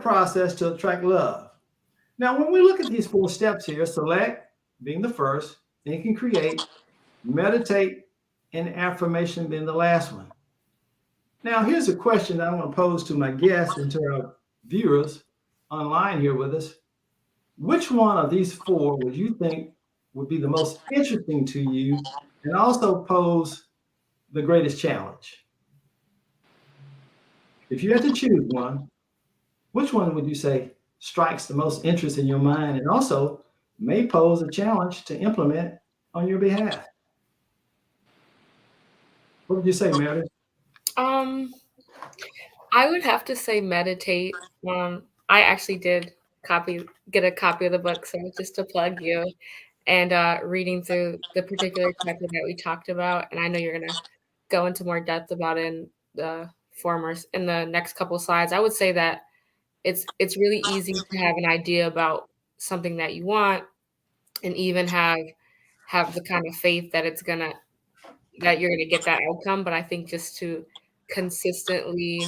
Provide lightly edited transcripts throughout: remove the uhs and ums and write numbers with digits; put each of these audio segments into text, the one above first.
process to attract love. Now, when we look at these four steps here, select being the first, think and create, meditate, and affirmation being the last one. Now, here's a question that I want to pose to my guests and to our viewers online here with us. Which one of these four would you think would be the most interesting to you and also pose the greatest challenge? If you had to choose one, which one would you say strikes the most interest in your mind and also may pose a challenge to implement on your behalf? What would you say, Meredith? Um, I would have to say meditate. I actually did get a copy of the book, so just to plug you, and reading through the particular chapter that we talked about, and I know you're gonna go into more depth about it in the in the next couple slides. I would say that it's really easy to have an idea about something that you want, and even have the kind of faith that that you're gonna get that outcome. But I think just to consistently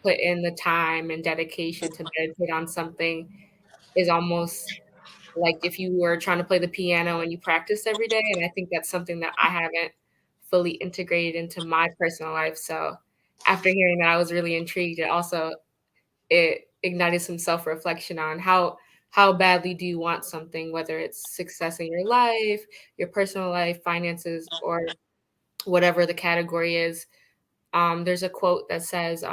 put in the time and dedication to meditate on something is almost like if you were trying to play the piano and you practice every day. And I think that's something that I haven't fully integrated into my personal life. So after hearing that, I was really intrigued. It ignited some self-reflection on how badly do you want something, whether it's success in your life, your personal life, finances, or whatever the category is. There's a quote that says,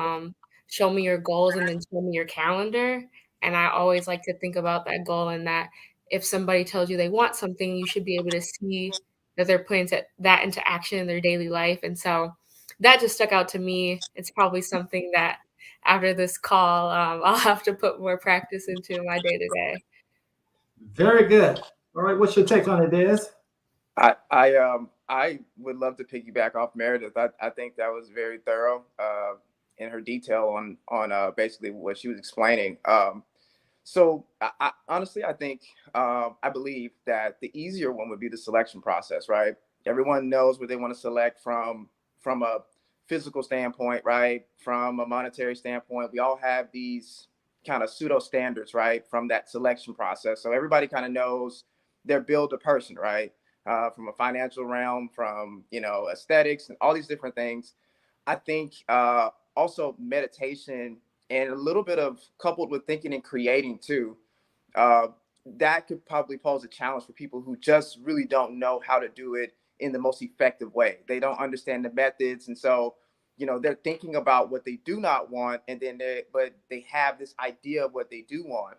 "Show me your goals and then show me your calendar." And I always like to think about that goal and that if somebody tells you they want something, you should be able to see that they're putting that into action in their daily life. And so that just stuck out to me. It's probably something that after this call, I'll have to put more practice into my day to day. Very good. All right, what's your take on it, Des? I would love to piggyback off Meredith. I think that was very thorough in her detail on basically what she was explaining. So honestly, I think I believe that the easier one would be the selection process, right? Everyone knows what they want to select from a physical standpoint, right? From a monetary standpoint, we all have these kind of pseudo standards, right? From that selection process, so everybody kind of knows their build a person, right? From a financial realm, from aesthetics and all these different things. I think also meditation and a little bit of coupled with thinking and creating too. Uh, that could probably pose a challenge for people who just really don't know how to do it in the most effective way. They don't understand the methods, and so they're thinking about what they do not want, and then they have this idea of what they do want,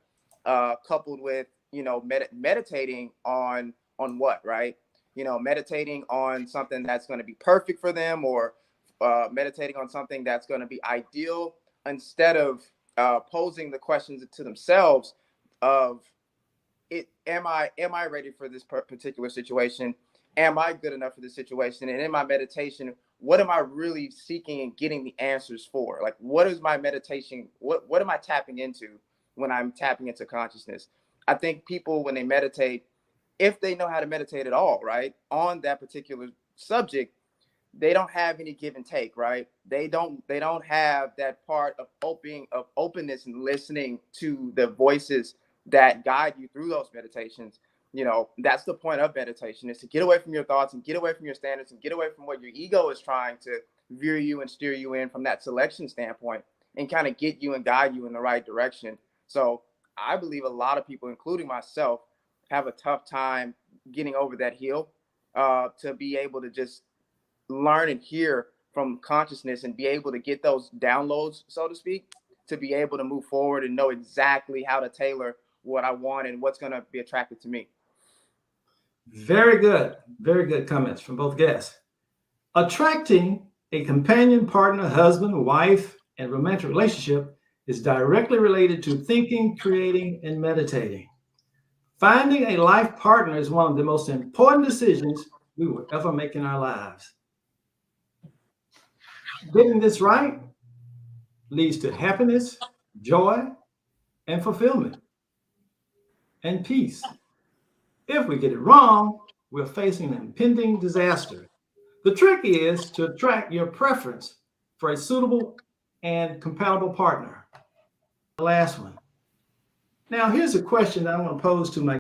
coupled with meditating on what, right? Meditating on something that's going to be perfect for them, or meditating on something that's going to be ideal, instead of posing the questions to themselves of am I ready for this particular situation? Am I good enough for this situation? And in my meditation, what am I really seeking and getting the answers for? Like, what is my meditation? What am I tapping into when I'm tapping into consciousness? I think people, when they meditate, if they know how to meditate at all, right, on that particular subject, they don't have any give and take, right? They don't have that part of openness and listening to the voices that guide you through those meditations. That's the point of meditation, is to get away from your thoughts and get away from your standards and get away from what your ego is trying to veer you and steer you in from that selection standpoint, and kind of get you and guide you in the right direction. So I believe a lot of people, including myself, have a tough time getting over that hill, to be able to just learn and hear from consciousness and be able to get those downloads, so to speak, to be able to move forward and know exactly how to tailor what I want and what's going to be attractive to me. Very good. Very good comments from both guests. Attracting a companion, partner, husband, wife, and romantic relationship is directly related to thinking, creating, and meditating. Finding a life partner is one of the most important decisions we will ever make in our lives. Getting this right leads to happiness, joy, and fulfillment, and peace. If we get it wrong, we're facing an impending disaster. The trick is to attract your preference for a suitable and compatible partner. last one. Now, here's a question that I want to pose to my